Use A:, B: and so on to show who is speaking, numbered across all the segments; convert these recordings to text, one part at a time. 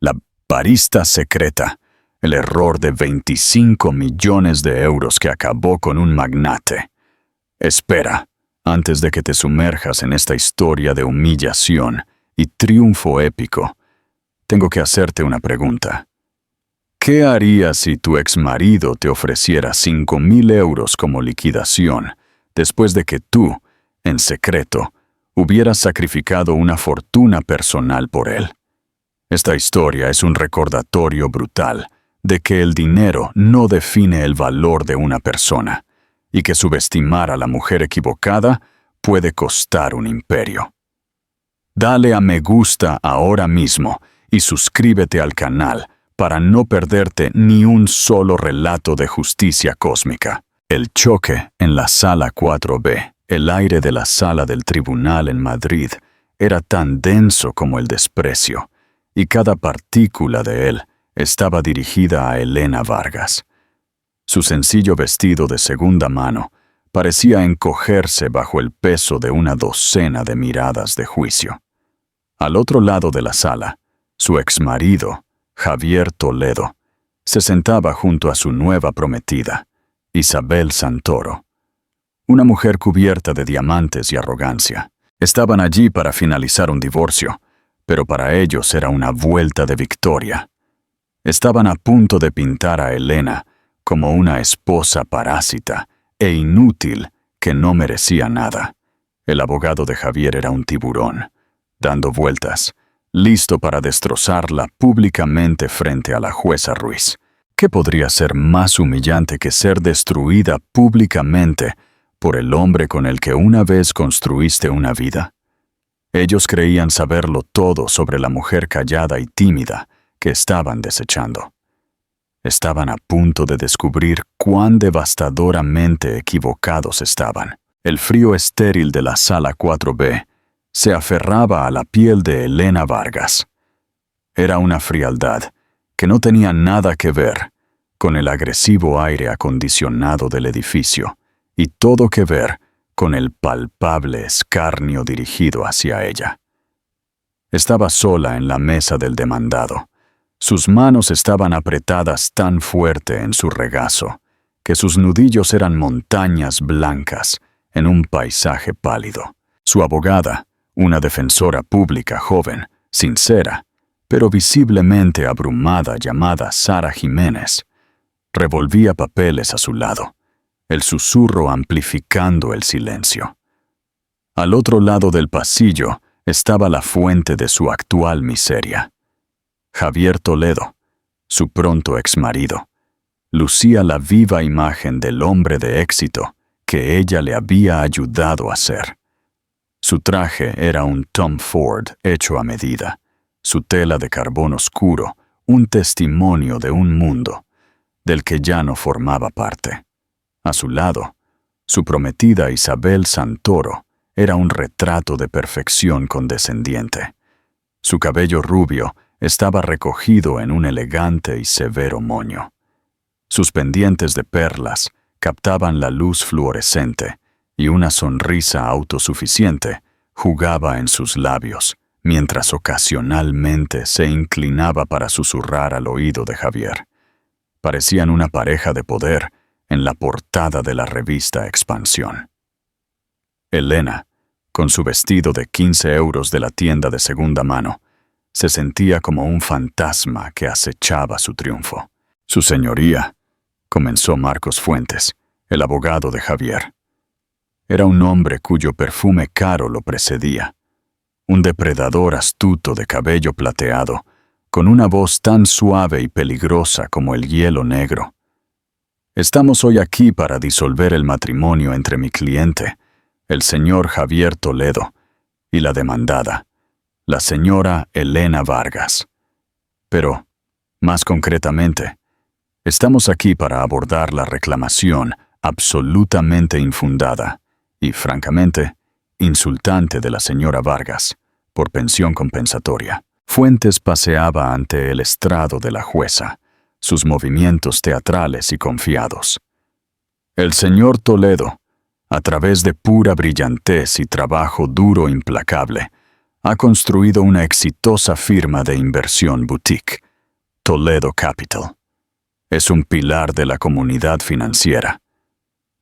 A: La barista secreta, el error de 25 millones de euros que acabó con un magnate. Espera, antes de que te sumerjas en esta historia de humillación y triunfo épico, tengo que hacerte una pregunta. ¿Qué harías si tu exmarido te ofreciera 5.000 euros como liquidación después de que tú, en secreto, hubieras sacrificado una fortuna personal por él? Esta historia es un recordatorio brutal de que el dinero no define el valor de una persona y que subestimar a la mujer equivocada puede costar un imperio. Dale a me gusta ahora mismo y suscríbete al canal para no perderte ni un solo relato de justicia cósmica. El choque en la sala 4B, el aire de la sala del tribunal en Madrid, era tan denso como el desprecio, y cada partícula de él estaba dirigida a Elena Vargas. Su sencillo vestido de segunda mano parecía encogerse bajo el peso de una docena de miradas de juicio. Al otro lado de la sala, su exmarido, Javier Toledo, se sentaba junto a su nueva prometida, Isabel Santoro. Una mujer cubierta de diamantes y arrogancia. Estaban allí para finalizar un divorcio, pero para ellos era una vuelta de victoria. Estaban a punto de pintar a Elena como una esposa parásita e inútil que no merecía nada. El abogado de Javier era un tiburón, dando vueltas, listo para destrozarla públicamente frente a la jueza Ruiz. ¿Qué podría ser más humillante que ser destruida públicamente por el hombre con el que una vez construiste una vida? Ellos creían saberlo todo sobre la mujer callada y tímida que estaban desechando. Estaban a punto de descubrir cuán devastadoramente equivocados estaban. El frío estéril de la sala 4B se aferraba a la piel de Elena Vargas. Era una frialdad que no tenía nada que ver con el agresivo aire acondicionado del edificio y todo que ver con el palpable escarnio dirigido hacia ella. Estaba sola en la mesa del demandado. Sus manos estaban apretadas tan fuerte en su regazo que sus nudillos eran montañas blancas en un paisaje pálido. Su abogada, una defensora pública joven, sincera, pero visiblemente abrumada, llamada Sara Jiménez, revolvía papeles a su lado, el susurro amplificando el silencio. Al otro lado del pasillo estaba la fuente de su actual miseria. Javier Toledo, su pronto exmarido, lucía la viva imagen del hombre de éxito que ella le había ayudado a ser. Su traje era un Tom Ford hecho a medida, su tela de carbón oscuro, un testimonio de un mundo del que ya no formaba parte. A su lado, su prometida Isabel Santoro era un retrato de perfección condescendiente. Su cabello rubio estaba recogido en un elegante y severo moño. Sus pendientes de perlas captaban la luz fluorescente y una sonrisa autosuficiente jugaba en sus labios, mientras ocasionalmente se inclinaba para susurrar al oído de Javier. Parecían una pareja de poder en la portada de la revista Expansión. Elena, con su vestido de 15 euros de la tienda de segunda mano, se sentía como un fantasma que acechaba su triunfo. «Su señoría», comenzó Marcos Fuentes, el abogado de Javier. Era un hombre cuyo perfume caro lo precedía. Un depredador astuto de cabello plateado, con una voz tan suave y peligrosa como el hielo negro. «Estamos hoy aquí para disolver el matrimonio entre mi cliente, el señor Javier Toledo, y la demandada, la señora Elena Vargas. Pero, más concretamente, estamos aquí para abordar la reclamación absolutamente infundada y, francamente, insultante de la señora Vargas por pensión compensatoria». Fuentes paseaba ante el estrado de la jueza, sus movimientos teatrales y confiados. El señor Toledo, a través de pura brillantez y trabajo duro implacable, ha construido una exitosa firma de inversión boutique, Toledo Capital. Es un pilar de la comunidad financiera.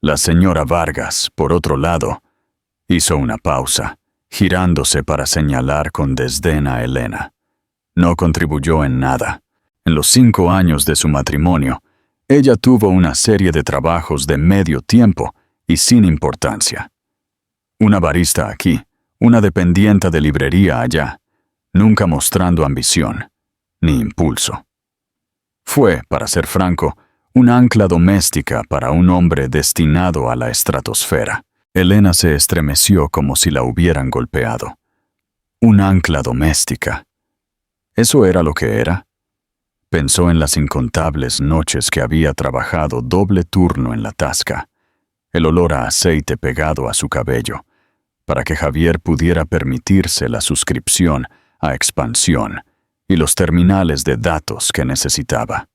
A: La señora Vargas, por otro lado, hizo una pausa, girándose para señalar con desdén a Elena. No contribuyó en nada. En los 5 años de su matrimonio, ella tuvo una serie de trabajos de medio tiempo y sin importancia. Una barista aquí, una dependienta de librería allá, nunca mostrando ambición ni impulso. Fue, para ser franco, un ancla doméstica para un hombre destinado a la estratosfera. Elena se estremeció como si la hubieran golpeado. Un ancla doméstica. ¿Eso era lo que era? Pensó en las incontables noches que había trabajado doble turno en la tasca, el olor a aceite pegado a su cabello, para que Javier pudiera permitirse la suscripción a Expansión y los terminales de datos que necesitaba.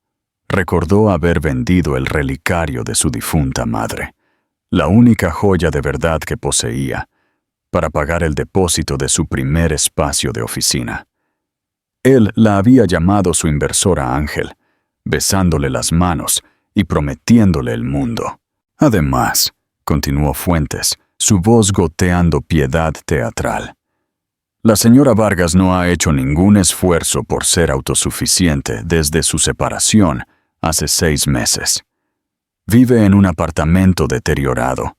A: Recordó haber vendido el relicario de su difunta madre, la única joya de verdad que poseía, para pagar el depósito de su primer espacio de oficina. Él la había llamado su inversora Ángel, besándole las manos y prometiéndole el mundo. Además, continuó Fuentes, su voz goteando piedad teatral, la señora Vargas no ha hecho ningún esfuerzo por ser autosuficiente desde su separación hace 6 meses. Vive en un apartamento deteriorado,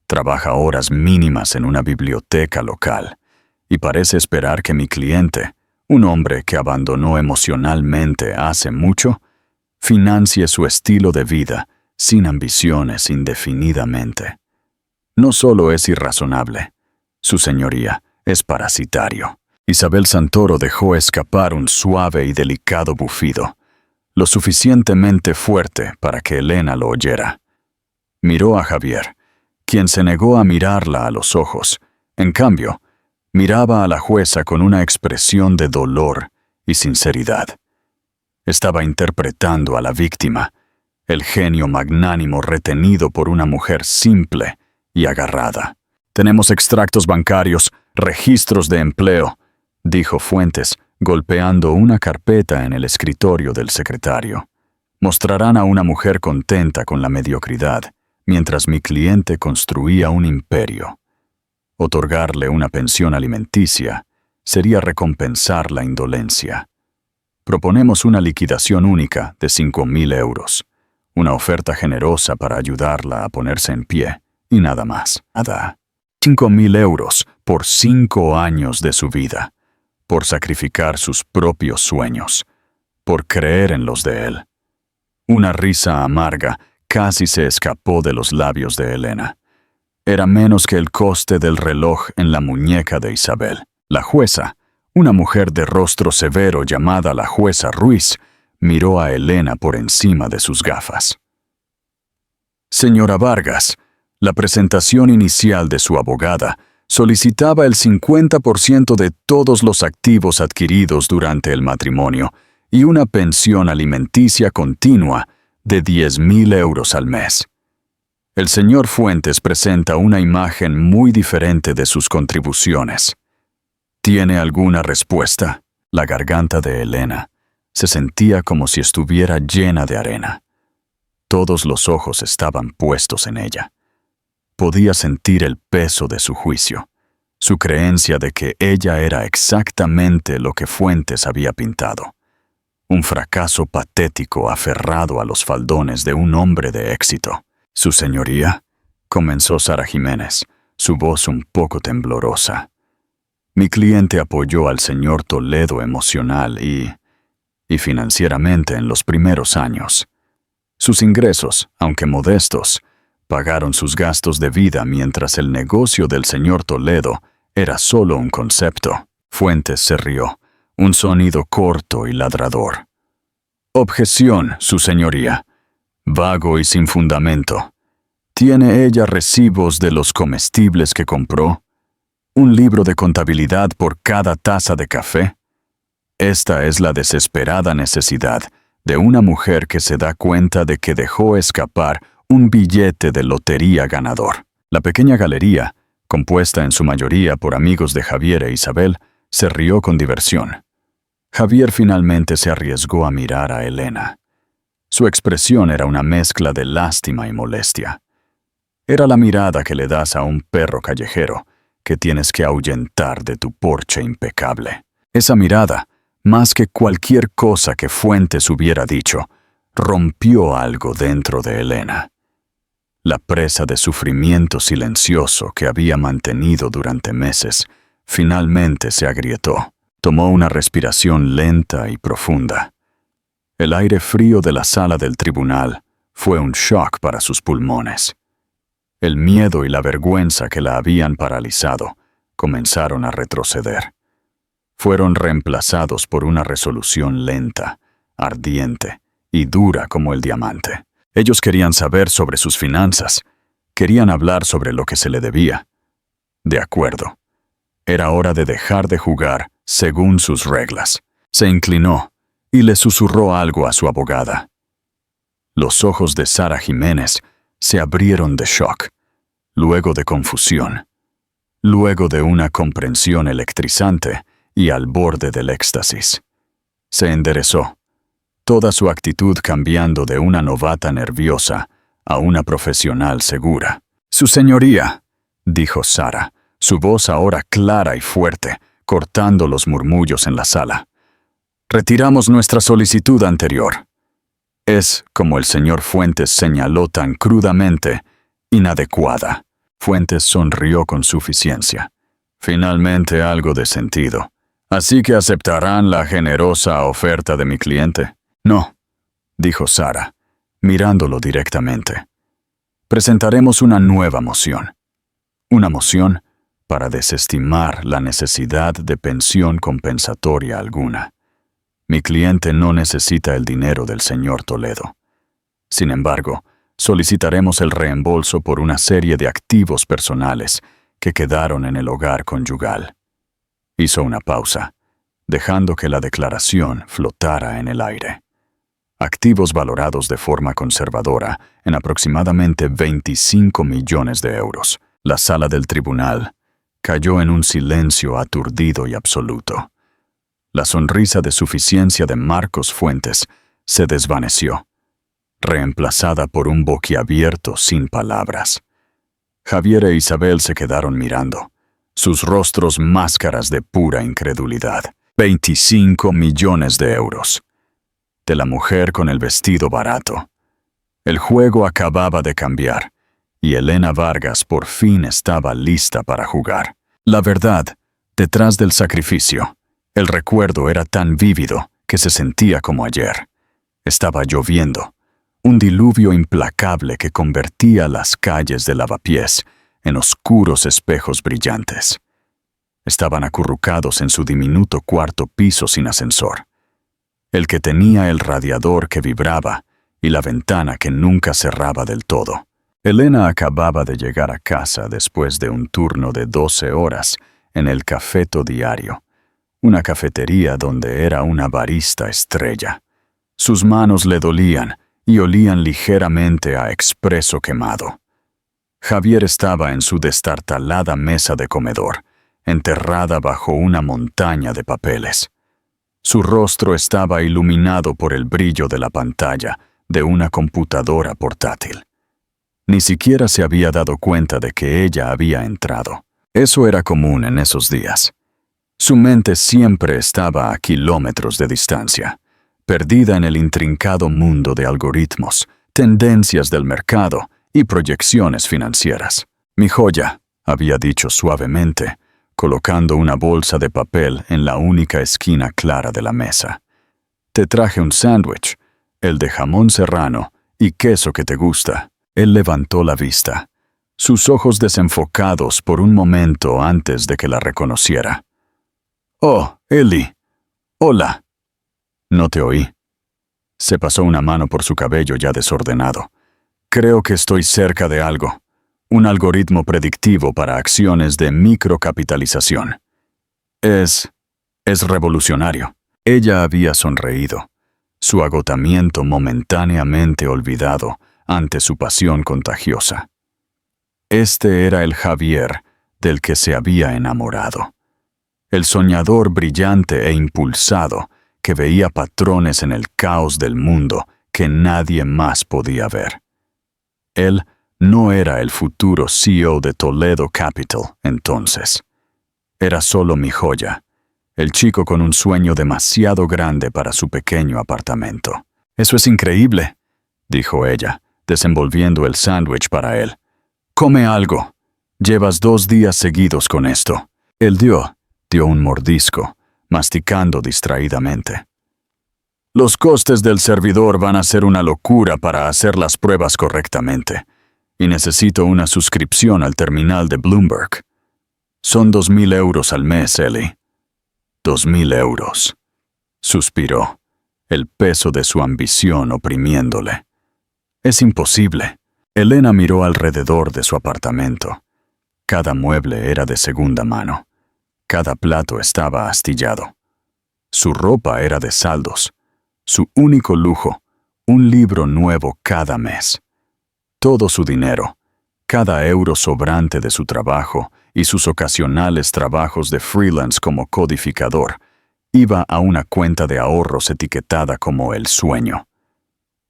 A: trabaja horas mínimas en una biblioteca local y parece esperar que mi cliente, un hombre que abandonó emocionalmente hace mucho, financie su estilo de vida sin ambiciones indefinidamente. No solo es irrazonable, su señoría es parasitario. Isabel Santoro dejó escapar un suave y delicado bufido, lo suficientemente fuerte para que Elena lo oyera. Miró a Javier, quien se negó a mirarla a los ojos. En cambio, miraba a la jueza con una expresión de dolor y sinceridad. Estaba interpretando a la víctima, el genio magnánimo retenido por una mujer simple y agarrada. Tenemos extractos bancarios, registros de empleo, dijo Fuentes, golpeando una carpeta en el escritorio del secretario. Mostrarán a una mujer contenta con la mediocridad, mientras mi cliente construía un imperio. Otorgarle una pensión alimenticia sería recompensar la indolencia. Proponemos una liquidación única de 5.000 euros, una oferta generosa para ayudarla a ponerse en pie, y nada más. Nada. 5.000 euros por 5 años de su vida, por sacrificar sus propios sueños, por creer en los de él. Una risa amarga casi se escapó de los labios de Elena. Era menos que el coste del reloj en la muñeca de Isabel. La jueza, una mujer de rostro severo llamada la jueza Ruiz, miró a Elena por encima de sus gafas. Señora Vargas, la presentación inicial de su abogada solicitaba el 50% de todos los activos adquiridos durante el matrimonio y una pensión alimenticia continua de 10.000 euros al mes. El señor Fuentes presenta una imagen muy diferente de sus contribuciones. ¿Tiene alguna respuesta? La garganta de Elena se sentía como si estuviera llena de arena. Todos los ojos estaban puestos en ella. Podía sentir el peso de su juicio, su creencia de que ella era exactamente lo que Fuentes había pintado. Un fracaso patético aferrado a los faldones de un hombre de éxito. «Su señoría», comenzó Sara Jiménez, su voz un poco temblorosa. «Mi cliente apoyó al señor Toledo emocional y financieramente en los primeros años. Sus ingresos, aunque modestos, pagaron sus gastos de vida mientras el negocio del señor Toledo era solo un concepto». Fuentes se rió, un sonido corto y ladrador. «Objeción, su señoría. Vago y sin fundamento. ¿Tiene ella recibos de los comestibles que compró? ¿Un libro de contabilidad por cada taza de café? Esta es la desesperada necesidad de una mujer que se da cuenta de que dejó escapar un billete de lotería ganador». La pequeña galería, compuesta en su mayoría por amigos de Javier e Isabel, Se rió con diversión. Javier finalmente se arriesgó a mirar a Elena. Su expresión era una mezcla de lástima y molestia. Era la mirada que le das a un perro callejero que tienes que ahuyentar de tu porche impecable. Esa mirada, más que cualquier cosa que Fuentes hubiera dicho, rompió algo dentro de Elena. La presa de sufrimiento silencioso que había mantenido durante meses finalmente se agrietó. Tomó una respiración lenta y profunda. El aire frío de la sala del tribunal fue un shock para sus pulmones. El miedo y la vergüenza que la habían paralizado comenzaron a retroceder. Fueron reemplazados por una resolución lenta, ardiente y dura como el diamante. Ellos querían saber sobre sus finanzas, querían hablar sobre lo que se le debía. De acuerdo. Era hora de dejar de jugar según sus reglas. Se inclinó y le susurró algo a su abogada. Los ojos de Sara Jiménez se abrieron de shock, luego de confusión, luego de una comprensión electrizante y al borde del éxtasis. Se enderezó, toda su actitud cambiando de una novata nerviosa a una profesional segura. «Su señoría», dijo Sara, su voz ahora clara y fuerte, cortando los murmullos en la sala. «Retiramos nuestra solicitud anterior. Es, como el señor Fuentes señaló tan crudamente, inadecuada». Fuentes sonrió con suficiencia. «Finalmente algo de sentido. ¿Así que aceptarán la generosa oferta de mi cliente?» «No», dijo Sara, mirándolo directamente. «Presentaremos una nueva moción. Una moción para desestimar la necesidad de pensión compensatoria alguna. Mi cliente no necesita el dinero del señor Toledo. Sin embargo, solicitaremos el reembolso por una serie de activos personales que quedaron en el hogar conyugal». Hizo una pausa, dejando que la declaración flotara en el aire. Activos valorados de forma conservadora en aproximadamente 25 millones de euros. La sala del tribunal cayó en un silencio aturdido y absoluto. La sonrisa de suficiencia de Marcos Fuentes se desvaneció, reemplazada por un boquiabierto sin palabras. Javier e Isabel se quedaron mirando, sus rostros máscaras de pura incredulidad. 25 millones de euros. De la mujer con el vestido barato. El juego acababa de cambiar, y Elena Vargas por fin estaba lista para jugar. La verdad, detrás del sacrificio, el recuerdo era tan vívido que se sentía como ayer. Estaba lloviendo, un diluvio implacable que convertía las calles de Lavapiés en oscuros espejos brillantes. Estaban acurrucados en su diminuto cuarto piso sin ascensor, el que tenía el radiador que vibraba y la ventana que nunca cerraba del todo. Elena acababa de llegar a casa después de un turno de 12 horas en el Cafeto Diario, una cafetería donde era una barista estrella. Sus manos le dolían y olían ligeramente a expreso quemado. Javier estaba en su destartalada mesa de comedor, enterrada bajo una montaña de papeles. Su rostro estaba iluminado por el brillo de la pantalla de una computadora portátil. Ni siquiera se había dado cuenta de que ella había entrado. Eso era común en esos días. Su mente siempre estaba a kilómetros de distancia, perdida en el intrincado mundo de algoritmos, tendencias del mercado y proyecciones financieras. «Mi joya», había dicho suavemente, colocando una bolsa de papel en la única esquina clara de la mesa. «Te traje un sándwich, el de jamón serrano y queso que te gusta». Él levantó la vista, sus ojos desenfocados por un momento antes de que la reconociera. «Oh, Eli. Hola». «No te oí». Se pasó una mano por su cabello ya desordenado. «Creo que estoy cerca de algo. Un algoritmo predictivo para acciones de microcapitalización. Es revolucionario». Ella había sonreído, su agotamiento momentáneamente olvidado ante su pasión contagiosa. Este era el Javier del que se había enamorado. El soñador brillante e impulsado que veía patrones en el caos del mundo que nadie más podía ver. Él no era el futuro CEO de Toledo Capital entonces. Era solo mi joya, el chico con un sueño demasiado grande para su pequeño apartamento. «Eso es increíble», dijo ella, desenvolviendo el sándwich para él. «Come algo. Llevas 2 días seguidos con esto». Él dio un mordisco, masticando distraídamente. «Los costes del servidor van a ser una locura para hacer las pruebas correctamente, y necesito una suscripción al terminal de Bloomberg. Son 2.000 euros al mes, Ellie». 2.000 euros. Suspiró, el peso de su ambición oprimiéndole. «Es imposible». Elena miró alrededor de su apartamento. Cada mueble era de segunda mano. Cada plato estaba astillado. Su ropa era de saldos. Su único lujo, un libro nuevo cada mes. Todo su dinero, cada euro sobrante de su trabajo y sus ocasionales trabajos de freelance como codificador, iba a una cuenta de ahorros etiquetada como el sueño.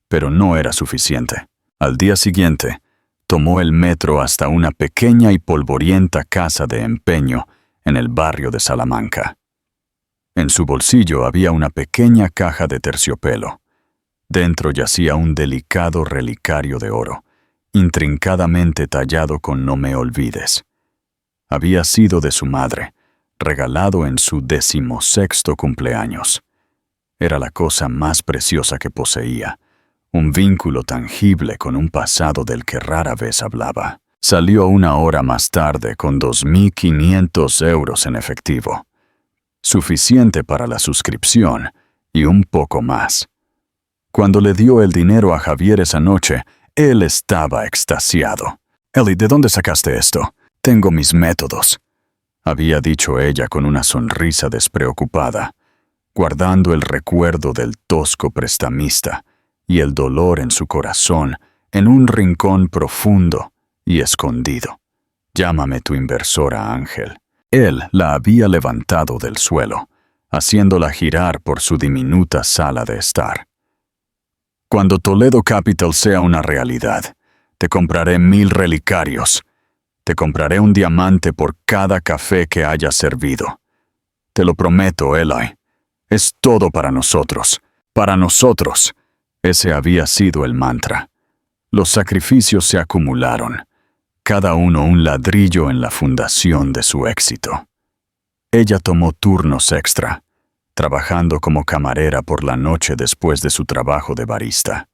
A: Pero no era suficiente. Al día siguiente, tomó el metro hasta una pequeña y polvorienta casa de empeño en el barrio de Salamanca. En su bolsillo había una pequeña caja de terciopelo. Dentro yacía un delicado relicario de oro, intrincadamente tallado con no me olvides. Había sido de su madre, regalado en su 16º cumpleaños. Era la cosa más preciosa que poseía, un vínculo tangible con un pasado del que rara vez hablaba. Salió 1 hora más tarde con 2.500 euros en efectivo. Suficiente para la suscripción y un poco más. Cuando le dio el dinero a Javier esa noche, él estaba extasiado. «Ellie, ¿de dónde sacaste esto? Tengo mis métodos», había dicho ella con una sonrisa despreocupada, guardando el recuerdo del tosco prestamista y el dolor en su corazón en un rincón profundo y escondido. «Llámame tu inversora, Ángel». Él la había levantado del suelo, haciéndola girar por su diminuta sala de estar. «Cuando Toledo Capital sea una realidad, te compraré 1.000 relicarios. Te compraré un diamante por cada café que hayas servido. Te lo prometo, Eli. Es todo para nosotros. Para nosotros». Ese había sido el mantra. Los sacrificios se acumularon, cada uno un ladrillo en la fundación de su éxito. Ella tomó turnos extra, trabajando como camarera por la noche después de su trabajo de barista.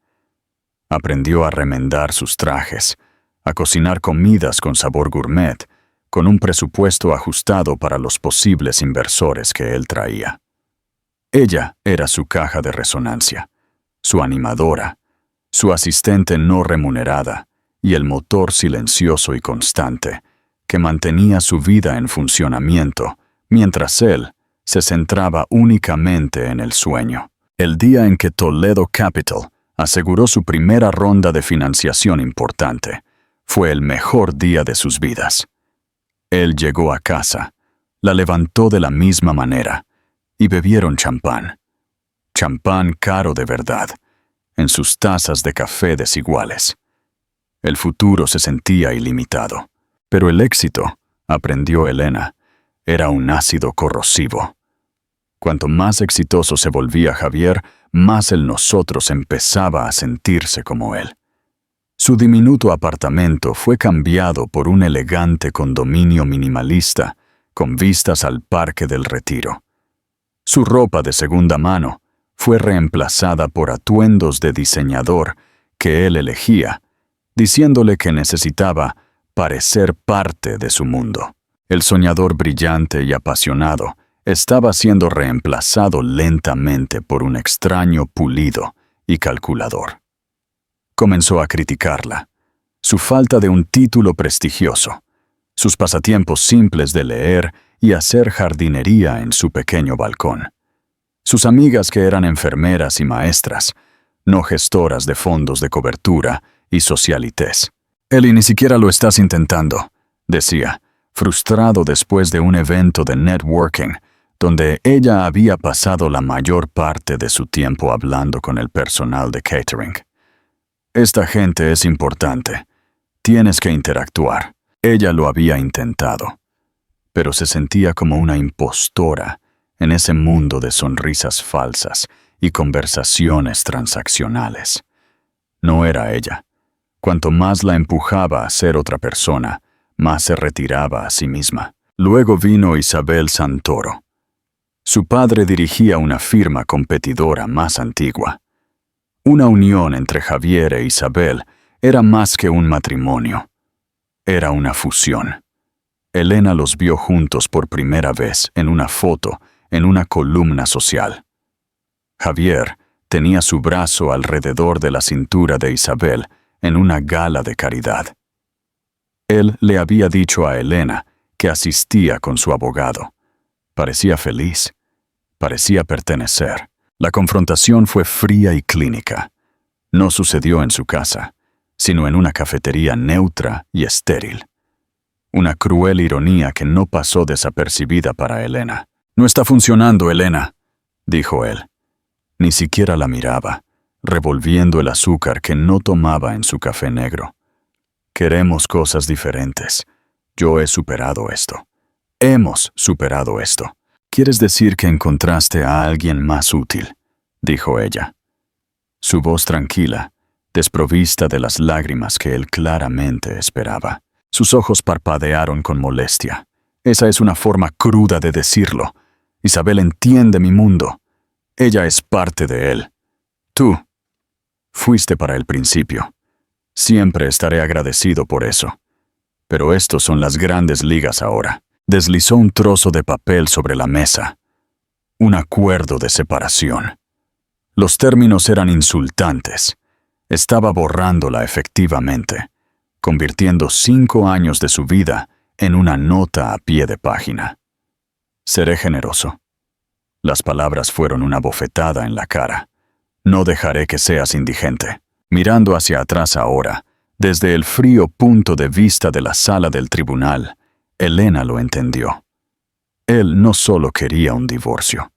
A: Aprendió a remendar sus trajes, a cocinar comidas con sabor gourmet, con un presupuesto ajustado para los posibles inversores que él traía. Ella era su caja de resonancia, su animadora, su asistente no remunerada y el motor silencioso y constante que mantenía su vida en funcionamiento mientras él se centraba únicamente en el sueño. El día en que Toledo Capital aseguró su primera ronda de financiación importante fue el mejor día de sus vidas. Él llegó a casa, la levantó de la misma manera y bebieron champán. Champán caro de verdad, en sus tazas de café desiguales. El futuro se sentía ilimitado, pero el éxito, aprendió Elena, era un ácido corrosivo. Cuanto más exitoso se volvía Javier, más el nosotros empezaba a sentirse como él. Su diminuto apartamento fue cambiado por un elegante condominio minimalista con vistas al Parque del Retiro. Su ropa de segunda mano fue reemplazada por atuendos de diseñador que él elegía, diciéndole que necesitaba parecer parte de su mundo. El soñador brillante y apasionado estaba siendo reemplazado lentamente por un extraño pulido y calculador. Comenzó a criticarla, su falta de un título prestigioso, sus pasatiempos simples de leer y hacer jardinería en su pequeño balcón, sus amigas que eran enfermeras y maestras, no gestoras de fondos de cobertura y socialités. «Ellie, ni siquiera lo estás intentando», decía, frustrado después de un evento de networking donde ella había pasado la mayor parte de su tiempo hablando con el personal de catering. Esta gente es importante. Tienes que interactuar. Ella lo había intentado, pero se sentía como una impostora en ese mundo de sonrisas falsas y conversaciones transaccionales. No era ella. Cuanto más la empujaba a ser otra persona, más se retiraba a sí misma. Luego vino Isabel Santoro. Su padre dirigía una firma competidora más antigua. Una unión entre Javier e Isabel era más que un matrimonio. Era una fusión. Elena los vio juntos por primera vez en una foto en una columna social. Javier tenía su brazo alrededor de la cintura de Isabel en una gala de caridad. Él le había dicho a Elena que asistía con su abogado. Parecía feliz. Parecía pertenecer. La confrontación fue fría y clínica. No sucedió en su casa, sino en una cafetería neutra y estéril. Una cruel ironía que no pasó desapercibida para Elena. «No está funcionando, Elena», dijo él. Ni siquiera la miraba, revolviendo el azúcar que no tomaba en su café negro. «Queremos cosas diferentes. Yo he superado esto. Hemos superado esto. ¿Quieres decir que encontraste a alguien más útil?», dijo ella. Su voz tranquila, desprovista de las lágrimas que él claramente esperaba. Sus ojos parpadearon con molestia. Esa es una forma cruda de decirlo. Isabel entiende mi mundo. Ella es parte de él. Tú fuiste para el principio. Siempre estaré agradecido por eso. Pero estos son las grandes ligas ahora. Deslizó un trozo de papel sobre la mesa. Un acuerdo de separación. Los términos eran insultantes. Estaba borrándola efectivamente, convirtiendo 5 años de su vida en una nota a pie de página. Seré generoso. Las palabras fueron una bofetada en la cara. No dejaré que seas indigente. Mirando hacia atrás ahora, desde el frío punto de vista de la sala del tribunal, Elena lo entendió. Él no solo quería un divorcio,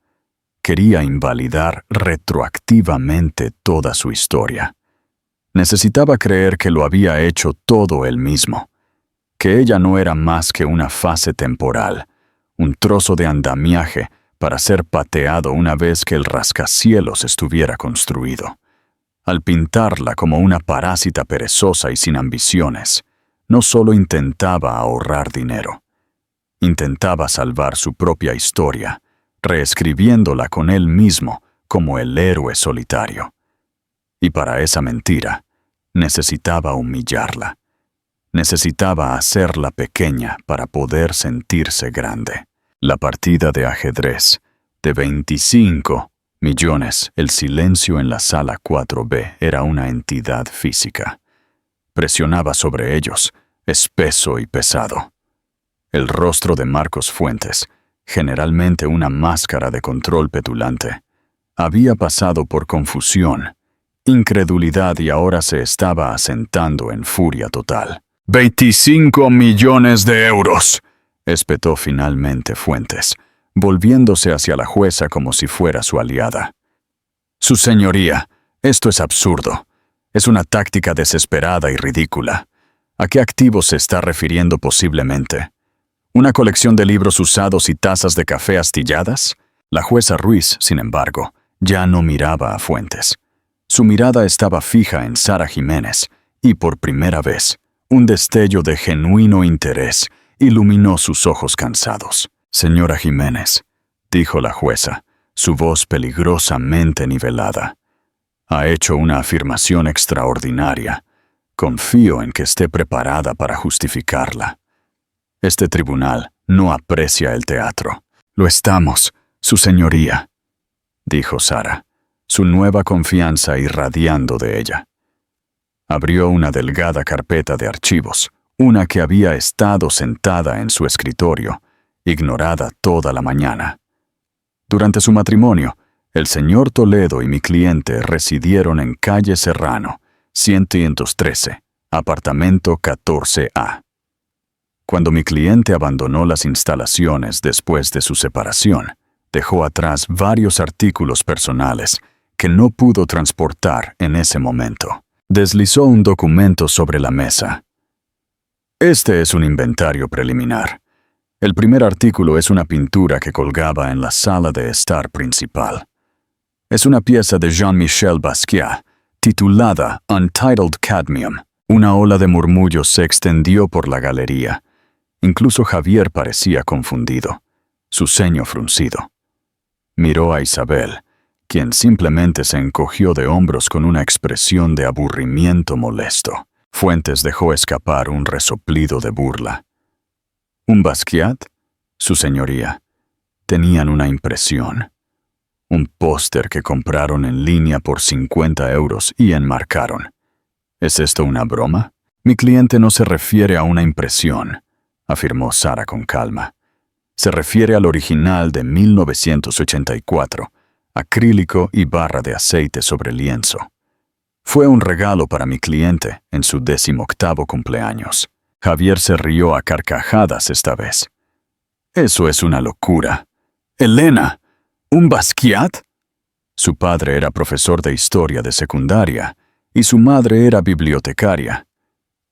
A: quería invalidar retroactivamente toda su historia. Necesitaba creer que lo había hecho todo él mismo, que ella no era más que una fase temporal, un trozo de andamiaje para ser pateado una vez que el rascacielos estuviera construido. Al pintarla como una parásita perezosa y sin ambiciones, no solo intentaba ahorrar dinero, intentaba salvar su propia historia, reescribiéndola con él mismo como el héroe solitario. Y para esa mentira, necesitaba humillarla. Necesitaba hacerla pequeña para poder sentirse grande. La partida de ajedrez de 25 millones, el silencio en la sala 4B era una entidad física. Presionaba sobre ellos, espeso y pesado. El rostro de Marcos Fuentes, generalmente una máscara de control petulante, había pasado por confusión, incredulidad y ahora se estaba asentando en furia total. «25 millones de euros», espetó finalmente Fuentes, volviéndose hacia la jueza como si fuera su aliada. «Su señoría, esto es absurdo. Es una táctica desesperada y ridícula. ¿A qué activos se está refiriendo posiblemente? ¿Una colección de libros usados y tazas de café astilladas?» La jueza Ruiz, sin embargo, ya no miraba a Fuentes. Su mirada estaba fija en Sara Jiménez, y por primera vez, un destello de genuino interés iluminó sus ojos cansados. «Señora Jiménez», dijo la jueza, su voz peligrosamente nivelada. «Ha hecho una afirmación extraordinaria. Confío en que esté preparada para justificarla. Este tribunal no aprecia el teatro». «Lo estamos, su señoría», dijo Sara, su nueva confianza irradiando de ella. Abrió una delgada carpeta de archivos, una que había estado sentada en su escritorio, ignorada toda la mañana. Durante su matrimonio, el señor Toledo y mi cliente residieron en calle Serrano, 113, apartamento 14A. Cuando mi cliente abandonó las instalaciones después de su separación, dejó atrás varios artículos personales que no pudo transportar en ese momento. Deslizó un documento sobre la mesa. Este es un inventario preliminar. El primer artículo es una pintura que colgaba en la sala de estar principal. Es una pieza de Jean-Michel Basquiat, titulada Untitled Cadmium. Una ola de murmullos se extendió por la galería. Incluso Javier parecía confundido, su ceño fruncido. Miró a Isabel, quien simplemente se encogió de hombros con una expresión de aburrimiento molesto. Fuentes dejó escapar un resoplido de burla. ¿Un Basquiat? Su señoría. Tenían una impresión. Un póster que compraron en línea por 50 euros y enmarcaron. ¿Es esto una broma? Mi cliente no se refiere a una impresión, afirmó Sara con calma. Se refiere al original de 1984, acrílico y barra de aceite sobre lienzo. Fue un regalo para mi cliente en su 18º cumpleaños. Javier se rió a carcajadas esta vez. Eso es una locura. Elena, ¿un Basquiat? Su padre era profesor de historia de secundaria y su madre era bibliotecaria.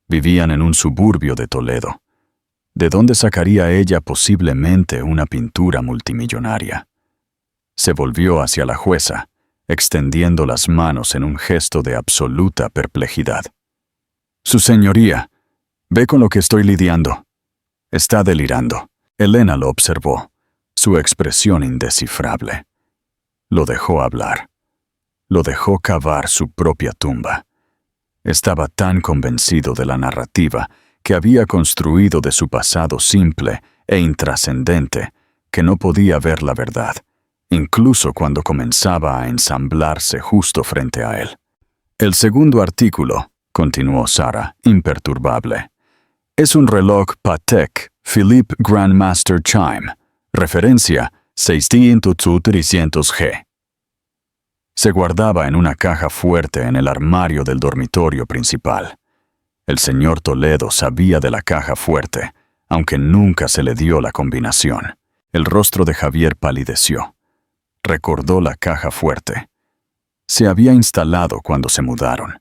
A: Vivían en un suburbio de Toledo. ¿De dónde sacaría ella posiblemente una pintura multimillonaria? Se volvió hacia la jueza, extendiendo las manos en un gesto de absoluta perplejidad. Su señoría, ve con lo que estoy lidiando. Está delirando. Elena lo observó, su expresión indescifrable. Lo dejó hablar. Lo dejó cavar su propia tumba. Estaba tan convencido de la narrativa que había construido de su pasado simple e intrascendente que no podía ver la verdad, incluso cuando comenzaba a ensamblarse justo frente a él. El segundo artículo, continuó Sara, imperturbable, es un reloj Patek Philippe Grandmaster Chime, referencia 600-300G. Se guardaba en una caja fuerte en el armario del dormitorio principal. El señor Toledo sabía de la caja fuerte, aunque nunca se le dio la combinación. El rostro de Javier palideció. Recordó la caja fuerte. Se había instalado cuando se mudaron.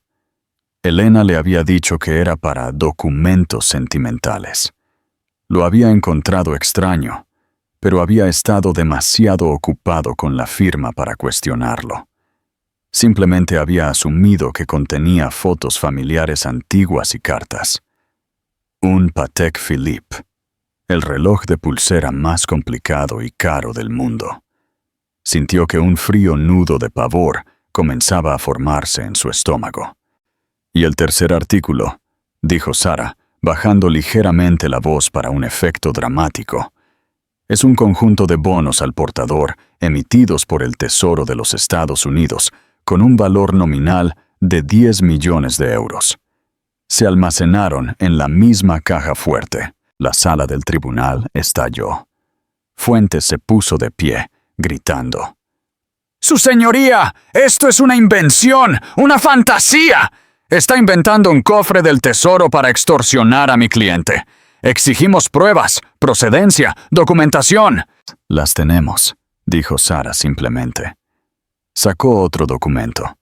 A: Elena le había dicho que era para documentos sentimentales. Lo había encontrado extraño, pero había estado demasiado ocupado con la firma para cuestionarlo. Simplemente había asumido que contenía fotos familiares antiguas y cartas. Un Patek Philippe, el reloj de pulsera más complicado y caro del mundo. Sintió que un frío nudo de pavor comenzaba a formarse en su estómago. Y el tercer artículo, dijo Sara, bajando ligeramente la voz para un efecto dramático. Es un conjunto de bonos al portador emitidos por el Tesoro de los Estados Unidos con un valor nominal de 10 millones de euros. Se almacenaron en la misma caja fuerte. La sala del tribunal estalló. Fuentes se puso de pie, gritando. ¡Su señoría! ¡Esto es una invención! ¡Una fantasía! Está inventando un cofre del tesoro para extorsionar a mi cliente. Exigimos pruebas, procedencia, documentación. Las tenemos, dijo Sara simplemente. Sacó otro documento.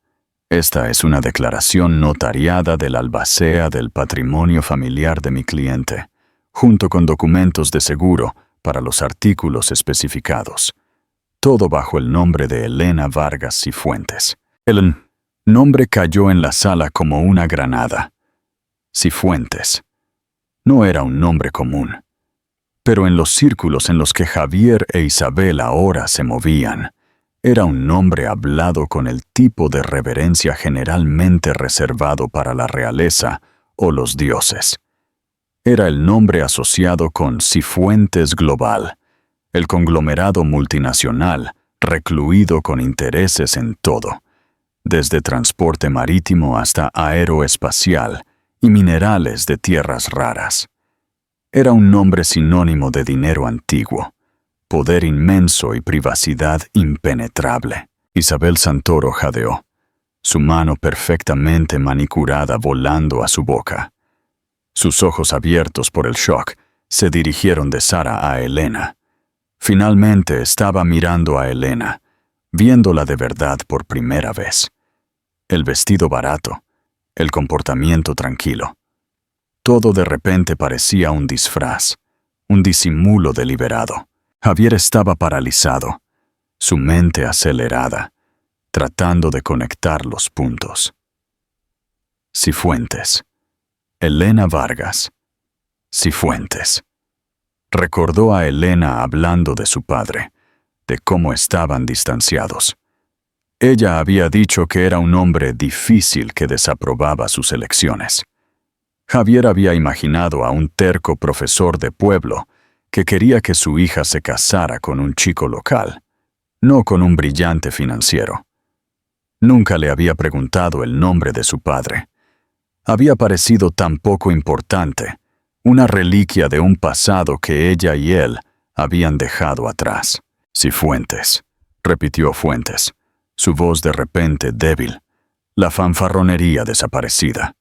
A: Esta es una declaración notariada del albacea del patrimonio familiar de mi cliente, junto con documentos de seguro para los artículos especificados. Todo bajo el nombre de Elena Vargas Cifuentes. El nombre cayó en la sala como una granada. Cifuentes. No era un nombre común. Pero en los círculos en los que Javier e Isabel ahora se movían, era un nombre hablado con el tipo de reverencia generalmente reservado para la realeza o los dioses. Era el nombre asociado con Cifuentes Global, el conglomerado multinacional recluido con intereses en todo, desde transporte marítimo hasta aeroespacial y minerales de tierras raras. Era un nombre sinónimo de dinero antiguo, poder inmenso y privacidad impenetrable. Isabel Santoro jadeó, su mano perfectamente manicurada volando a su boca. Sus ojos abiertos por el shock se dirigieron de Sara a Elena. Finalmente estaba mirando a Elena, viéndola de verdad por primera vez. El vestido barato, el comportamiento tranquilo. Todo de repente parecía un disfraz, un disimulo deliberado. Javier estaba paralizado, su mente acelerada, tratando de conectar los puntos. Cifuentes. Elena Vargas. Cifuentes. Recordó a Elena hablando de su padre, de cómo estaban distanciados. Ella había dicho que era un hombre difícil que desaprobaba sus elecciones. Javier había imaginado a un terco profesor de pueblo que quería que su hija se casara con un chico local, no con un brillante financiero. Nunca le había preguntado el nombre de su padre. Había parecido tan poco importante, una reliquia de un pasado que ella y él habían dejado atrás. Cifuentes, repitió Fuentes, su voz de repente débil, la fanfarronería desaparecida.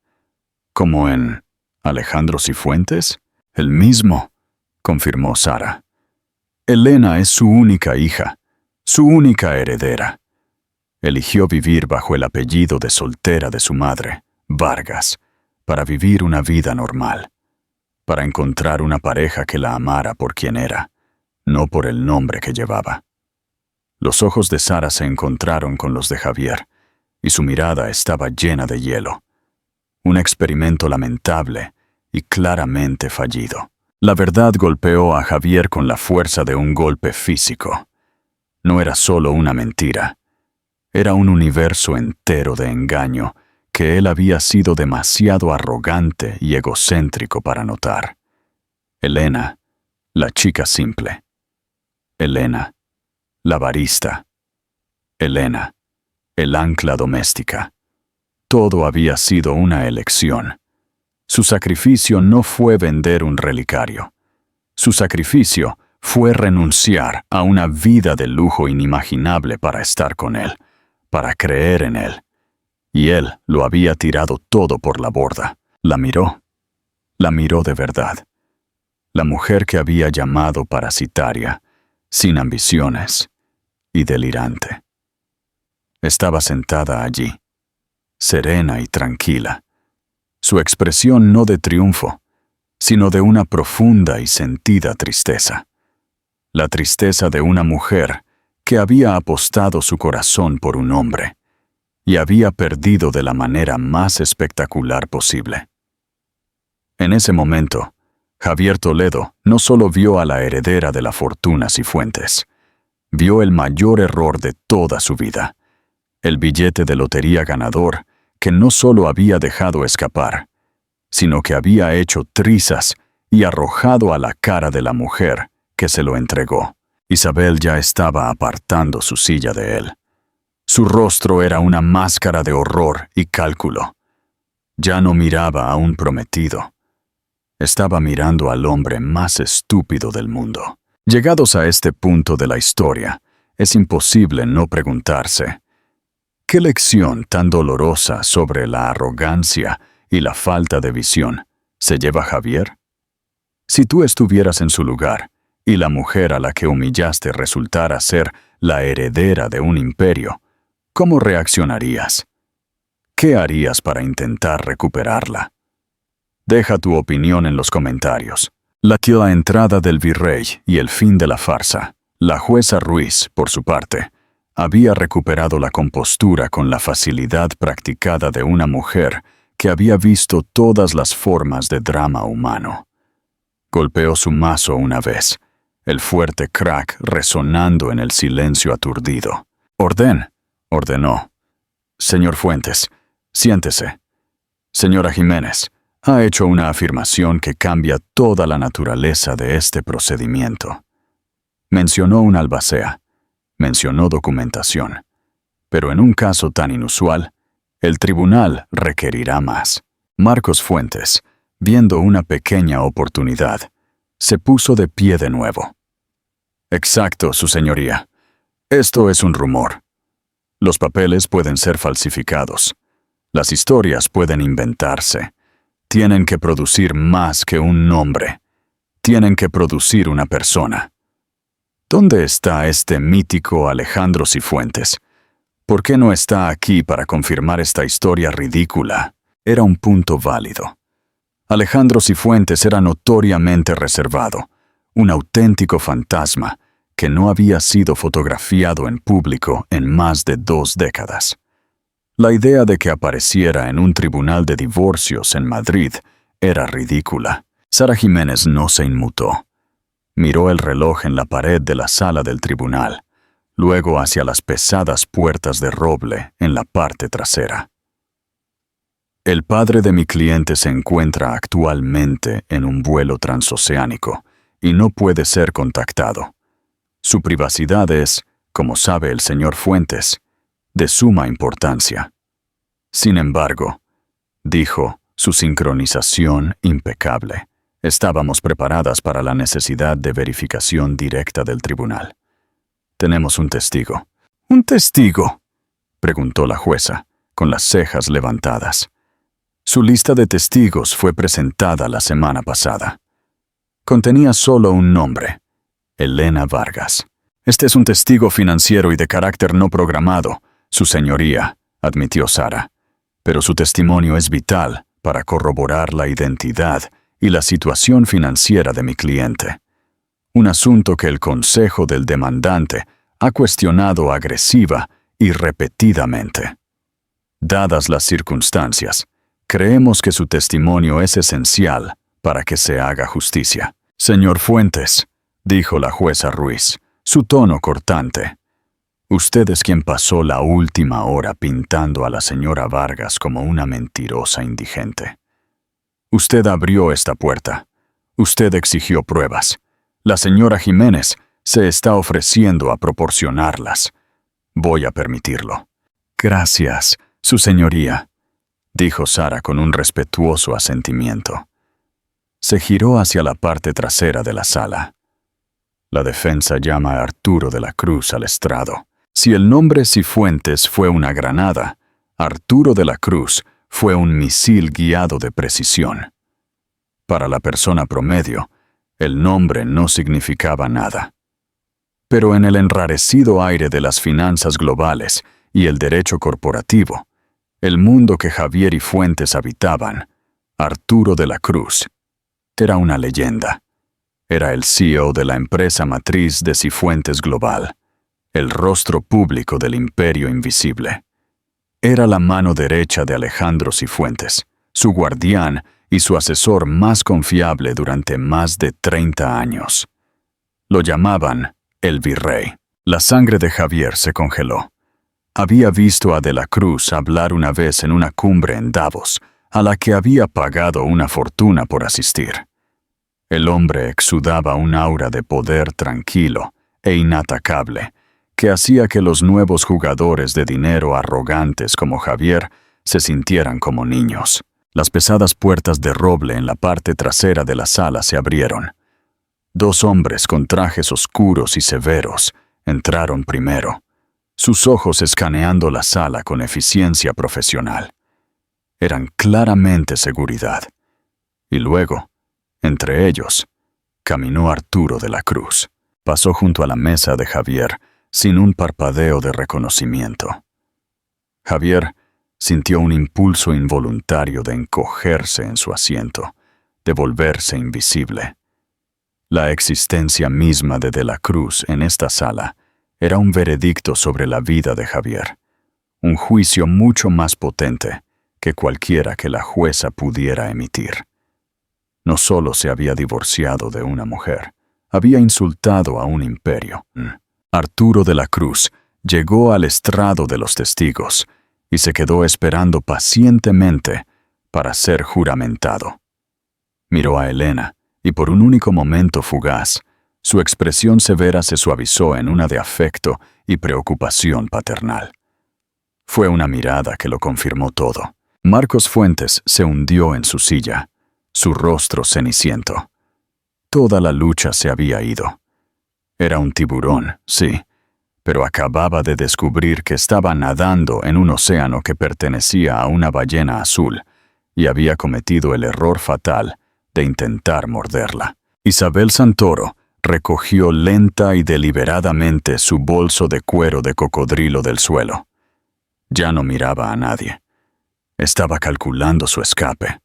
A: ¿Como en Alejandro Cifuentes? El mismo, confirmó Sara. Elena es su única hija, su única heredera. Eligió vivir bajo el apellido de soltera de su madre, Vargas, para vivir una vida normal, para encontrar una pareja que la amara por quien era, no por el nombre que llevaba. Los ojos de Sara se encontraron con los de Javier, y su mirada estaba llena de hielo. Un experimento lamentable y claramente fallido. La verdad golpeó a Javier con la fuerza de un golpe físico. No era solo una mentira. Era un universo entero de engaño que él había sido demasiado arrogante y egocéntrico para notar. Elena, la chica simple. Elena, la barista. Elena, el ancla doméstica. Todo había sido una elección. Su sacrificio no fue vender un relicario. Su sacrificio fue renunciar a una vida de lujo inimaginable para estar con él, para creer en él. Y él lo había tirado todo por la borda. La miró de verdad. La mujer que había llamado parasitaria, sin ambiciones y delirante. Estaba sentada allí, serena y tranquila, su expresión no de triunfo, sino de una profunda y sentida tristeza. La tristeza de una mujer que había apostado su corazón por un hombre y había perdido de la manera más espectacular posible. En ese momento, Javier Toledo no solo vio a la heredera de la fortuna Cifuentes, vio el mayor error de toda su vida, el billete de lotería ganador que no solo había dejado escapar, sino que había hecho trizas y arrojado a la cara de la mujer que se lo entregó. Isabel ya estaba apartando su silla de él. Su rostro era una máscara de horror y cálculo. Ya no miraba a un prometido. Estaba mirando al hombre más estúpido del mundo. Llegados a este punto de la historia, es imposible no preguntarse: ¿qué lección tan dolorosa sobre la arrogancia y la falta de visión se lleva Javier? Si tú estuvieras en su lugar y la mujer a la que humillaste resultara ser la heredera de un imperio, ¿cómo reaccionarías? ¿Qué harías para intentar recuperarla? Deja tu opinión en los comentarios. La entrada del virrey y el fin de la farsa. La jueza Ruiz, por su parte, había recuperado la compostura con la facilidad practicada de una mujer que había visto todas las formas de drama humano. Golpeó su mazo una vez, el fuerte crack resonando en el silencio aturdido. «Orden», ordenó. «Señor Fuentes, siéntese. Señora Jiménez, ha hecho una afirmación que cambia toda la naturaleza de este procedimiento». Mencionó una albacea, mencionó documentación, pero en un caso tan inusual, el tribunal requerirá más. Marcos Fuentes, viendo una pequeña oportunidad, se puso de pie de nuevo. «Exacto, su señoría. Esto es un rumor. Los papeles pueden ser falsificados. Las historias pueden inventarse. Tienen que producir más que un nombre. Tienen que producir una persona. ¿Dónde está este mítico Alejandro Cifuentes? ¿Por qué no está aquí para confirmar esta historia ridícula? Era un punto válido. Alejandro Cifuentes era notoriamente reservado, un auténtico fantasma que no había sido fotografiado en público en más de 2 décadas. La idea de que apareciera en un tribunal de divorcios en Madrid era ridícula. Sara Jiménez no se inmutó. Miró el reloj en la pared de la sala del tribunal, luego hacia las pesadas puertas de roble en la parte trasera. El padre de mi cliente se encuentra actualmente en un vuelo transoceánico y no puede ser contactado. Su privacidad es, como sabe el señor Fuentes, de suma importancia. Sin embargo, dijo, su sincronización impecable. Estábamos preparadas para la necesidad de verificación directa del tribunal. Tenemos un testigo. ¿Un testigo?, preguntó la jueza, con las cejas levantadas. Su lista de testigos fue presentada la semana pasada. Contenía solo un nombre: Elena Vargas. Este es un testigo financiero y de carácter no programado, su señoría, admitió Sara. Pero su testimonio es vital para corroborar la identidad y la situación financiera de mi cliente. Un asunto que el consejo del demandante ha cuestionado agresiva y repetidamente. Dadas las circunstancias, creemos que su testimonio es esencial para que se haga justicia. Señor Fuentes, dijo la jueza Ruiz, su tono cortante. Usted es quien pasó la última hora pintando a la señora Vargas como una mentirosa indigente. Usted abrió esta puerta. Usted exigió pruebas. La señora Jiménez se está ofreciendo a proporcionarlas. Voy a permitirlo. Gracias, su señoría, dijo Sara con un respetuoso asentimiento. Se giró hacia la parte trasera de la sala. La defensa llama a Arturo de la Cruz al estrado. Si el nombre Cifuentes fue una granada, Arturo de la Cruz fue un misil guiado de precisión. Para la persona promedio, el nombre no significaba nada. Pero en el enrarecido aire de las finanzas globales y el derecho corporativo, el mundo que Javier y Fuentes habitaban, Arturo de la Cruz era una leyenda. Era el CEO de la empresa matriz de Cifuentes Global, el rostro público del imperio invisible. Era la mano derecha de Alejandro Cifuentes, su guardián y su asesor más confiable durante más de 30 años. Lo llamaban el Virrey. La sangre de Javier se congeló. Había visto a De la Cruz hablar una vez en una cumbre en Davos, a la que había pagado una fortuna por asistir. El hombre exudaba un aura de poder tranquilo e inatacable, que hacía que los nuevos jugadores de dinero arrogantes como Javier se sintieran como niños. Las pesadas puertas de roble en la parte trasera de la sala se abrieron. 2 hombres con trajes oscuros y severos entraron primero, sus ojos escaneando la sala con eficiencia profesional. Eran claramente seguridad. Y luego, entre ellos, caminó Arturo de la Cruz. Pasó junto a la mesa de Javier, sin un parpadeo de reconocimiento. Javier sintió un impulso involuntario de encogerse en su asiento, de volverse invisible. La existencia misma de la Cruz en esta sala era un veredicto sobre la vida de Javier, un juicio mucho más potente que cualquiera que la jueza pudiera emitir. No solo se había divorciado de una mujer, había insultado a un imperio. Arturo de la Cruz llegó al estrado de los testigos y se quedó esperando pacientemente para ser juramentado. Miró a Elena y por un único momento fugaz, su expresión severa se suavizó en una de afecto y preocupación paternal. Fue una mirada que lo confirmó todo. Marcos Fuentes se hundió en su silla, su rostro ceniciento. Toda la lucha se había ido. Era un tiburón, sí, pero acababa de descubrir que estaba nadando en un océano que pertenecía a una ballena azul y había cometido el error fatal de intentar morderla. Isabel Santoro recogió lenta y deliberadamente su bolso de cuero de cocodrilo del suelo. Ya no miraba a nadie. Estaba calculando su escape.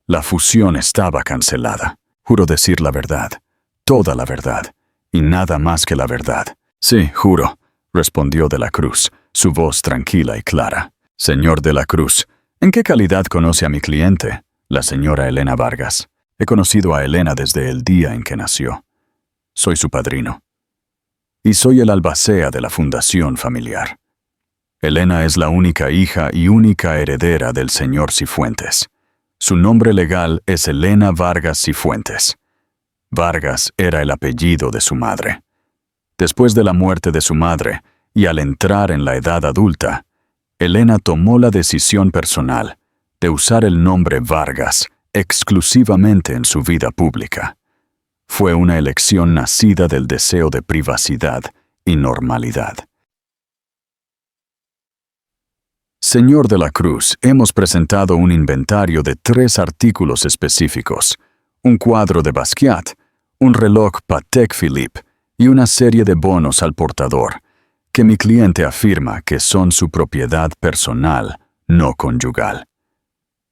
A: La fusión estaba cancelada. Juro decir la verdad, toda la verdad, y nada más que la verdad. Sí, juro, respondió de la Cruz, su voz tranquila y clara. Señor de la Cruz, ¿en qué calidad conoce a mi cliente, la señora Elena Vargas? He conocido a Elena desde el día en que nació. Soy su padrino. Y soy el albacea de la fundación familiar. Elena es la única hija y única heredera del señor Cifuentes. Su nombre legal es Elena Vargas Cifuentes. Vargas era el apellido de su madre. Después de la muerte de su madre, y al entrar en la edad adulta, Elena tomó la decisión personal de usar el nombre Vargas exclusivamente en su vida pública. Fue una elección nacida del deseo de privacidad y normalidad. Señor de la Cruz, hemos presentado un inventario de 3 artículos específicos, un cuadro de Basquiat, un reloj Patek Philippe y una serie de bonos al portador, que mi cliente afirma que son su propiedad personal, no conyugal.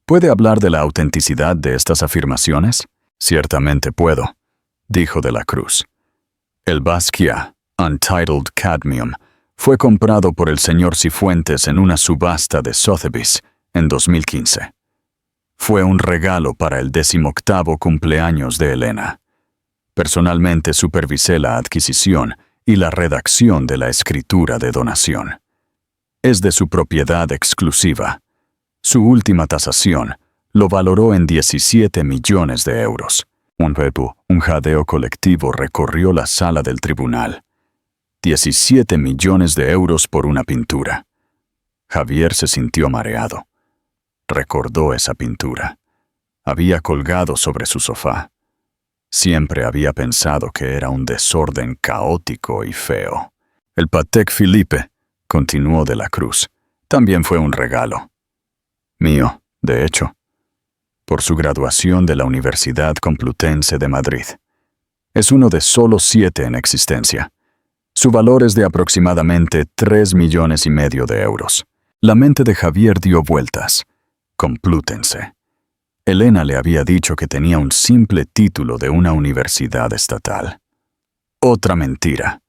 A: ¿Puede hablar de la autenticidad de estas afirmaciones? Ciertamente puedo, dijo de la Cruz. El Basquiat, Untitled Cadmium, fue comprado por el señor Cifuentes en una subasta de Sotheby's en 2015. Fue un regalo para el 18º cumpleaños de Elena. Personalmente supervisé la adquisición y la redacción de la escritura de donación. Es de su propiedad exclusiva. Su última tasación lo valoró en 17 millones de euros. Un jadeo colectivo recorrió la sala del tribunal. 17 millones de euros por una pintura. Javier se sintió mareado. Recordó esa pintura. Había colgado sobre su sofá. Siempre había pensado que era un desorden caótico y feo. El Patek Philippe, continuó de la Cruz, también fue un regalo. Mío, de hecho, por su graduación de la Universidad Complutense de Madrid. Es uno de solo 7 en existencia. Su valor es de aproximadamente 3,5 millones de euros. La mente de Javier dio vueltas. Complutense. Elena le había dicho que tenía un simple título de una universidad estatal. Otra mentira.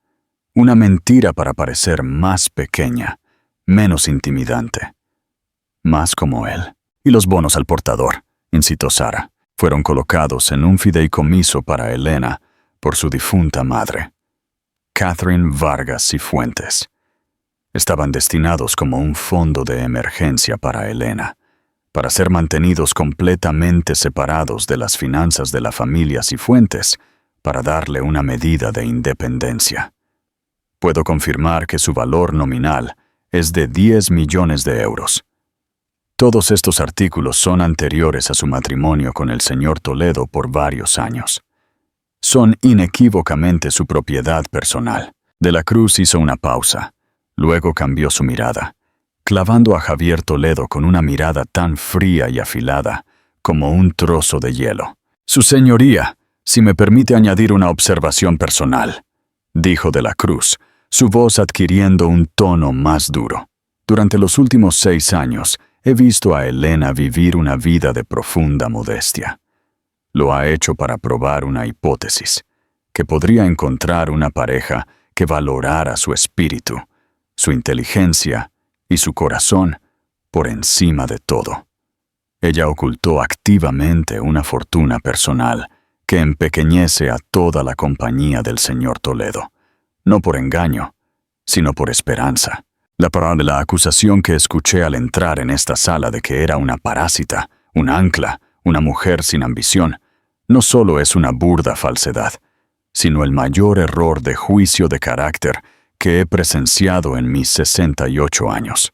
A: Una mentira para parecer más pequeña, menos intimidante. Más como él. Y los bonos al portador, incitó Sara, fueron colocados en un fideicomiso para Elena por su difunta madre, Catherine Vargas Cifuentes. Estaban destinados como un fondo de emergencia para Elena, para ser mantenidos completamente separados de las finanzas de la familia Cifuentes, para darle una medida de independencia. Puedo confirmar que su valor nominal es de 10 millones de euros. Todos estos artículos son anteriores a su matrimonio con el señor Toledo por varios años. Son inequívocamente su propiedad personal. De la Cruz hizo una pausa. Luego cambió su mirada, clavando a Javier Toledo con una mirada tan fría y afilada como un trozo de hielo. Su señoría, si me permite añadir una observación personal, dijo de la Cruz, su voz adquiriendo un tono más duro. Durante los últimos 6 años, he visto a Elena vivir una vida de profunda modestia. Lo ha hecho para probar una hipótesis, que podría encontrar una pareja que valorara su espíritu, su inteligencia y su corazón por encima de todo. Ella ocultó activamente una fortuna personal que empequeñece a toda la compañía del señor Toledo, no por engaño, sino por esperanza. La acusación que escuché al entrar en esta sala de que era una parásita, un ancla, una mujer sin ambición, no solo es una burda falsedad, sino el mayor error de juicio de carácter que he presenciado en mis 68 años.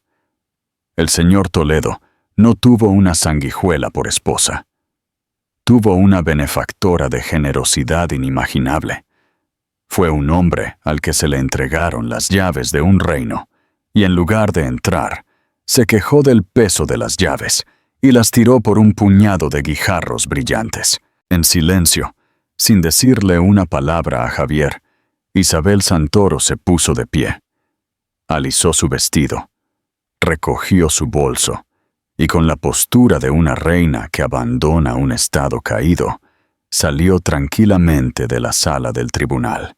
A: El señor Toledo no tuvo una sanguijuela por esposa. Tuvo una benefactora de generosidad inimaginable. Fue un hombre al que se le entregaron las llaves de un reino, y en lugar de entrar, se quejó del peso de las llaves y las tiró por un puñado de guijarros brillantes. En silencio, Sin decirle una palabra a Javier, Isabel Santoro se puso de pie. Alisó su vestido, recogió su bolso, y con la postura de una reina que abandona un estado caído, salió tranquilamente de la sala del tribunal.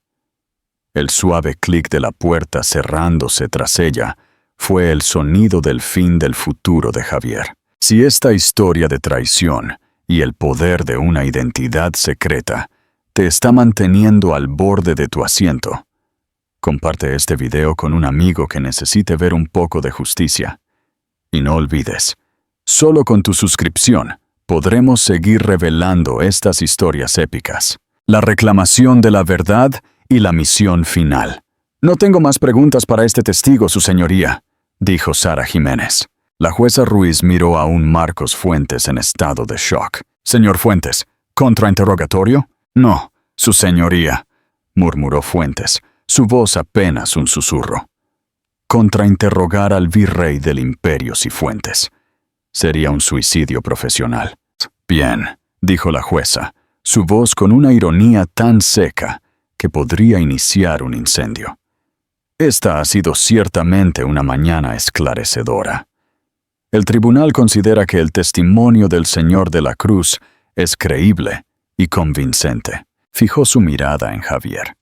A: El suave clic de la puerta cerrándose tras ella fue el sonido del fin del futuro de Javier. Si esta historia de traición y el poder de una identidad secreta te está manteniendo al borde de tu asiento, comparte este video con un amigo que necesite ver un poco de justicia. Y no olvides, solo con tu suscripción podremos seguir revelando estas historias épicas. La reclamación de la verdad y la misión final. No tengo más preguntas para este testigo, su señoría, dijo Sara Jiménez. La jueza Ruiz miró a un Marcos Fuentes en estado de shock. Señor Fuentes, ¿contrainterrogatorio? No, su señoría, murmuró Fuentes, su voz apenas un susurro. Contrainterrogar al virrey del Imperio Cifuentes. Sería un suicidio profesional. Bien, dijo la jueza, su voz con una ironía tan seca que podría iniciar un incendio. Esta ha sido ciertamente una mañana esclarecedora. El tribunal considera que el testimonio del señor de la Cruz es creíble y convincente. Fijó su mirada en Javier.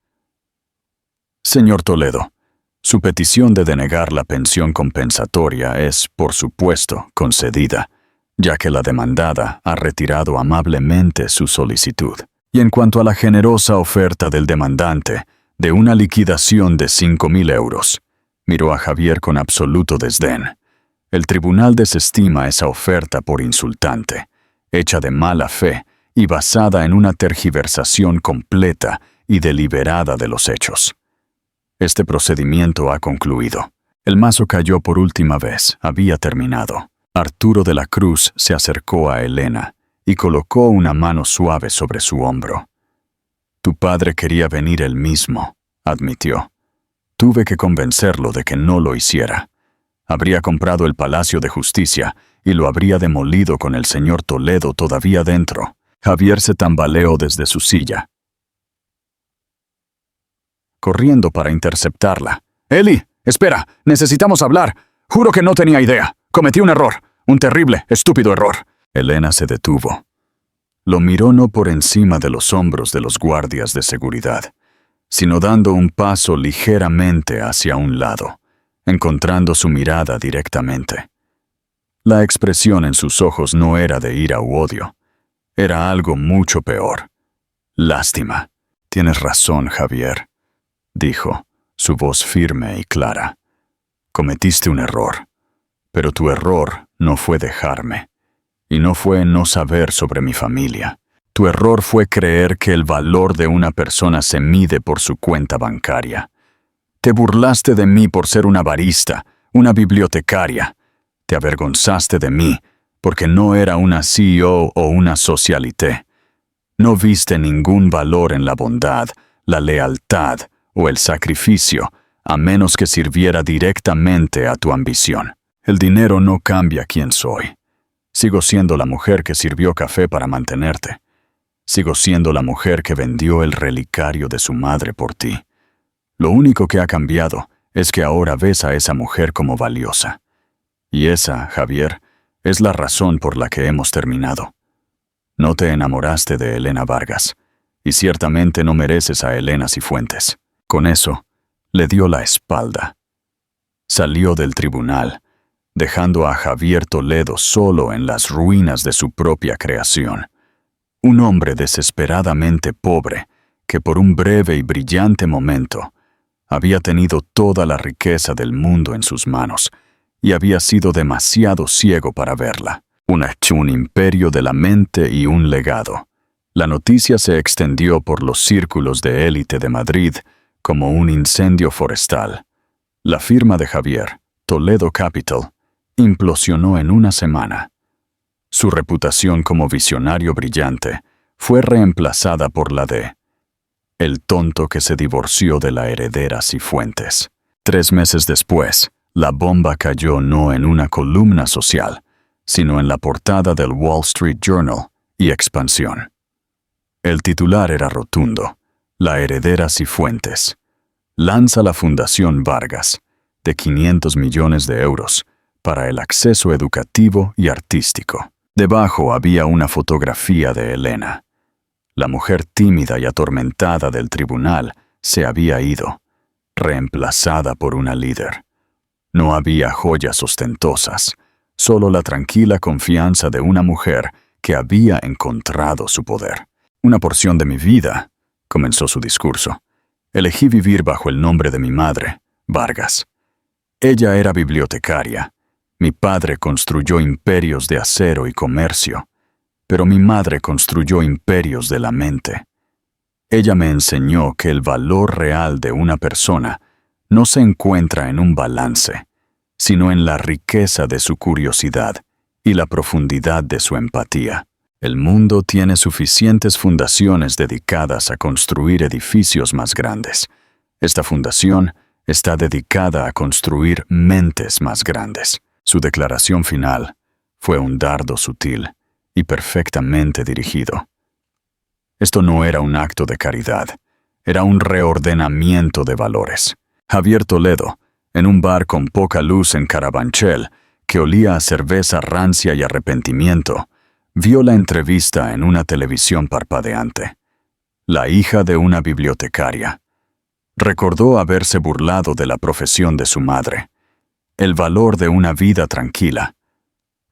A: Señor Toledo, su petición de denegar la pensión compensatoria es, por supuesto, concedida, ya que la demandada ha retirado amablemente su solicitud. Y en cuanto a la generosa oferta del demandante de una liquidación de 5,000 euros, miró a Javier con absoluto desdén. El tribunal desestima esa oferta por insultante, hecha de mala fe y basada en una tergiversación completa y deliberada de los hechos. Este procedimiento ha concluido. El mazo cayó por última vez, había terminado. Arturo de la Cruz se acercó a Elena y colocó una mano suave sobre su hombro. Tu padre quería venir él mismo, admitió. Tuve que convencerlo de que no lo hiciera. Habría comprado el Palacio de Justicia y lo habría demolido con el señor Toledo todavía dentro. Javier se tambaleó desde su silla, corriendo para interceptarla. «Eli, espera, necesitamos hablar. Juro que no tenía idea. Cometí un error, un terrible, estúpido error». Elena se detuvo. Lo miró no por encima de los hombros de los guardias de seguridad, sino dando un paso ligeramente hacia un lado, encontrando su mirada directamente. La expresión en sus ojos no era de ira u odio. Era algo mucho peor. Lástima. Tienes razón, Javier, dijo, su voz firme y clara. Cometiste un error, pero tu error no fue dejarme, y no fue no saber sobre mi familia. Tu error fue creer que el valor de una persona se mide por su cuenta bancaria. Te burlaste de mí por ser una barista, una bibliotecaria. Te avergonzaste de mí porque no era una CEO o una socialité. No viste ningún valor en la bondad, la lealtad o el sacrificio, a menos que sirviera directamente a tu ambición. El dinero no cambia quién soy. Sigo siendo la mujer que sirvió café para mantenerte. Sigo siendo la mujer que vendió el relicario de su madre por ti. Lo único que ha cambiado es que ahora ves a esa mujer como valiosa. Y esa, Javier, es la razón por la que hemos terminado. No te enamoraste de Elena Vargas, y ciertamente no mereces a Elena Cifuentes. Con eso, le dio la espalda. Salió del tribunal, dejando a Javier Toledo solo en las ruinas de su propia creación. Un hombre desesperadamente pobre que por un breve y brillante momento había tenido toda la riqueza del mundo en sus manos y había sido demasiado ciego para verla. Un imperio de la mente y un legado. La noticia se extendió por los círculos de élite de Madrid como un incendio forestal. La firma de Javier, Toledo Capital, implosionó en una semana. Su reputación como visionario brillante fue reemplazada por la de el tonto que se divorció de la heredera Cifuentes. 3 meses después, la bomba cayó no en una columna social, sino en la portada del Wall Street Journal y Expansión. El titular era rotundo: la heredera Cifuentes. Lanza la Fundación Vargas, de 500 millones de euros, para el acceso educativo y artístico. Debajo había una fotografía de Elena. La mujer tímida y atormentada del tribunal se había ido, reemplazada por una líder. No había joyas ostentosas, solo la tranquila confianza de una mujer que había encontrado su poder. Una porción de mi vida, comenzó su discurso. Elegí vivir bajo el nombre de mi madre, Vargas. Ella era bibliotecaria. Mi padre construyó imperios de acero y comercio, pero mi madre construyó imperios de la mente. Ella me enseñó que el valor real de una persona no se encuentra en un balance, sino en la riqueza de su curiosidad y la profundidad de su empatía. El mundo tiene suficientes fundaciones dedicadas a construir edificios más grandes. Esta fundación está dedicada a construir mentes más grandes. Su declaración final fue un dardo sutil y perfectamente dirigido. Esto no era un acto de caridad, era un reordenamiento de valores. Javier Toledo, en un bar con poca luz en Carabanchel, que olía a cerveza rancia y arrepentimiento, vio la entrevista en una televisión parpadeante. La hija de una bibliotecaria. Recordó haberse burlado de la profesión de su madre, el valor de una vida tranquila.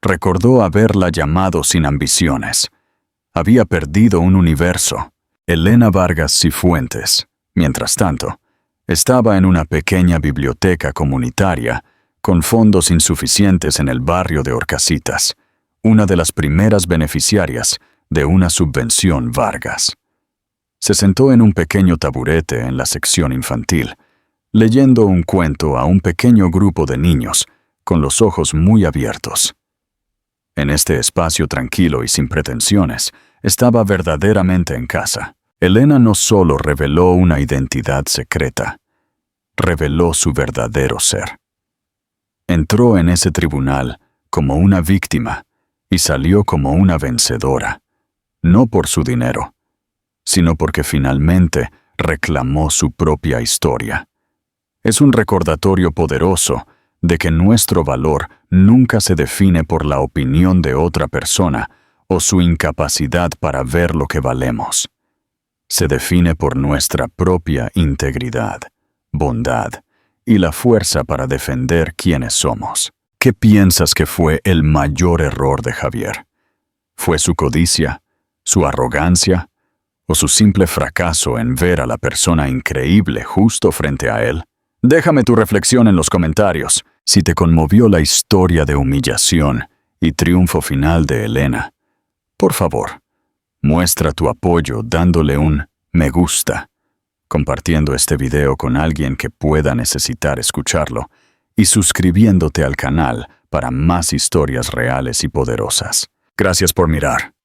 A: Recordó haberla llamado sin ambiciones. Había perdido un universo. Elena Vargas Cifuentes, mientras tanto, estaba en una pequeña biblioteca comunitaria con fondos insuficientes en el barrio de Orcasitas, una de las primeras beneficiarias de una subvención Vargas. Se sentó en un pequeño taburete en la sección infantil, leyendo un cuento a un pequeño grupo de niños con los ojos muy abiertos. En este espacio tranquilo y sin pretensiones, estaba verdaderamente en casa. Elena no solo reveló una identidad secreta, reveló su verdadero ser. Entró en ese tribunal como una víctima y salió como una vencedora, no por su dinero, sino porque finalmente reclamó su propia historia. Es un recordatorio poderoso de que nuestro valor nunca se define por la opinión de otra persona o su incapacidad para ver lo que valemos. Se define por nuestra propia integridad, bondad y la fuerza para defender quiénes somos. ¿Qué piensas que fue el mayor error de Javier? ¿Fue su codicia, su arrogancia o su simple fracaso en ver a la persona increíble justo frente a él? Déjame tu reflexión en los comentarios. Si te conmovió la historia de humillación y triunfo final de Elena, por favor, muestra tu apoyo dándole un me gusta, compartiendo este video con alguien que pueda necesitar escucharlo y suscribiéndote al canal para más historias reales y poderosas. Gracias por mirar.